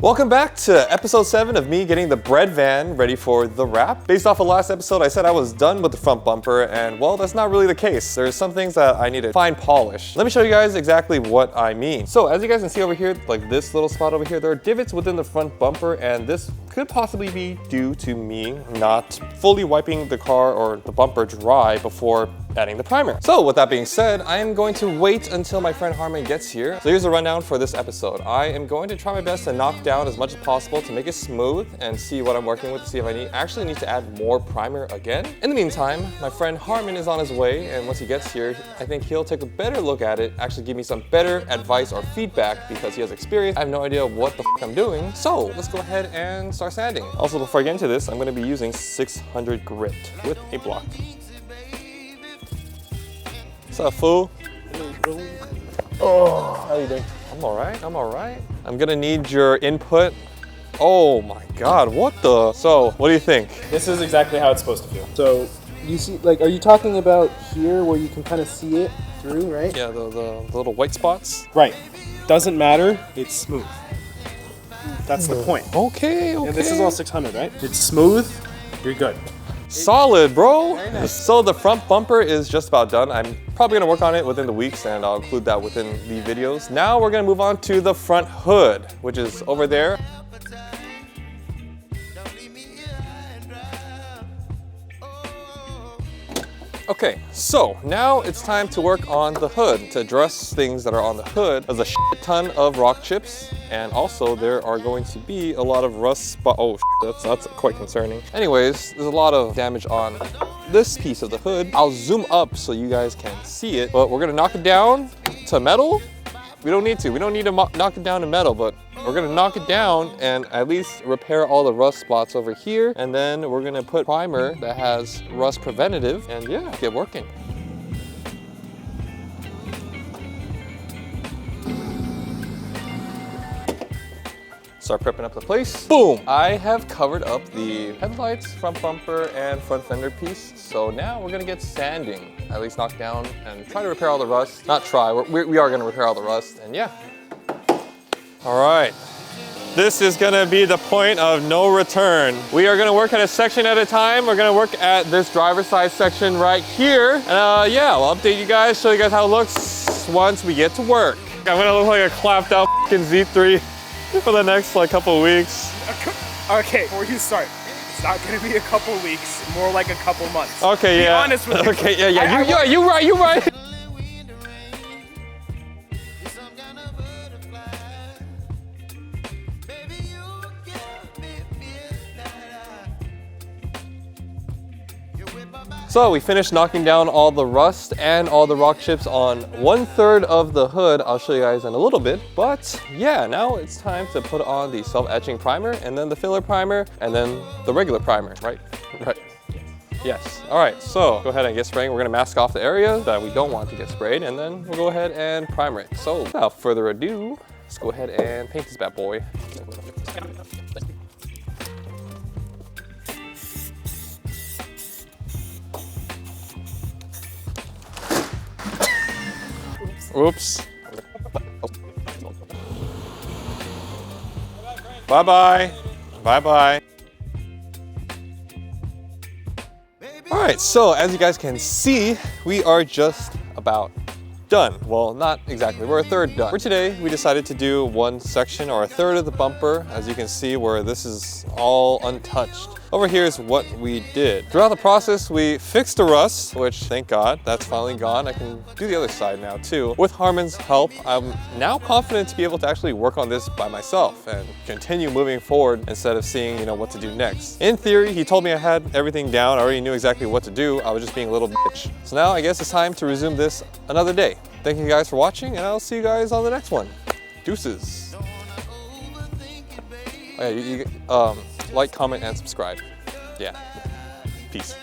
Welcome back to episode 7 of me getting the bread van ready for the wrap. Based off of last episode, I said I was done with the front bumper, and well, that's not really the case. There's some things that I need to fine polish. Let me show you guys exactly what I mean. So as you guys can see over here, like this little spot over here, there are divots within the front bumper, and this could possibly be due to me not fully wiping the car or the bumper dry before adding the primer. So with that being said, I am going to wait until my friend Harmon gets here. So here's the rundown for this episode. I am going to try my best to knock down as much as possible to make it smooth and see what I'm working with to see if I actually need to add more primer again. In the meantime, my friend Harmon is on his way, and once he gets here, I think he'll take a better look at it, actually give me some better advice or feedback because he has experience. I have no idea what the f I'm doing. So let's go ahead and start sanding. Also, before I get into this, I'm going to be using 600 grit with a block. What's up, fool? Oh, how you doing? I'm all right. I'm gonna need your input. Oh my God, what the? So, what do you think? This is exactly how it's supposed to feel. So, you see, like, are you talking about here where you can kind of see it through, right? Yeah, the little white spots. Right. Doesn't matter, it's smooth. That's the point. Okay. And this is all 600, right? It's smooth, you're good. Solid, bro. Very nice. So the front bumper is just about done. I'm probably gonna work on it within the weeks, and I'll include that within the videos. Now we're gonna move on to the front hood, which is over there. Okay, so now it's time to work on the hood, to address things that are on the hood. There's a shit ton of rock chips, and also there are going to be a lot of rust spot. Oh, that's quite concerning. Anyways, there's a lot of damage on this piece of the hood. I'll zoom up so you guys can see it, but we're gonna knock it down to metal. We don't need to knock it down to metal, but we're gonna knock it down and at least repair all the rust spots over here. And then we're gonna put primer that has rust preventative and yeah, get working. Start prepping up the place. Boom! I have covered up the headlights, front bumper, and front fender piece. So now we're gonna get sanding, at least knock down and try to repair all the rust. Not try, we are gonna repair all the rust, and yeah. All right, this is gonna be the point of no return. We are gonna work at a section at a time. We're gonna work at this driver's side section right here. And yeah, I'll update you guys, show you guys how it looks once we get to work. I'm gonna look like a clapped out f***ing Z3 for the next like couple of weeks. Okay, before you start, it's not gonna be a couple weeks, more like a couple months. Okay, yeah. Be honest with you. Okay, yeah. You right. So we finished knocking down all the rust and all the rock chips on 1/3 of the hood. I'll show you guys in a little bit. But yeah, now it's time to put on the self-etching primer and then the filler primer and then the regular primer, right? Right. Yes. All right, so go ahead and get spraying. We're gonna mask off the area that we don't want to get sprayed, and then we'll go ahead and primer it. So without further ado, let's go ahead and paint this bad boy. Oops. Bye-bye. Bye-bye. All right, so as you guys can see, we are just about done. Well, not exactly, we're a third done. For today, we decided to do one section or a third of the bumper, as you can see where this is all untouched. Over here is what we did. Throughout the process, we fixed the rust, which thank God, that's finally gone. I can do the other side now too. With Harmon's help, I'm now confident to be able to actually work on this by myself and continue moving forward instead of seeing, what to do next. In theory, he told me I had everything down. I already knew exactly what to do. I was just being a little bitch. So now I guess it's time to resume this another day. Thank you guys for watching, and I'll see you guys on the next one. Deuces. Oh, yeah, like, comment, and subscribe. Yeah. Peace.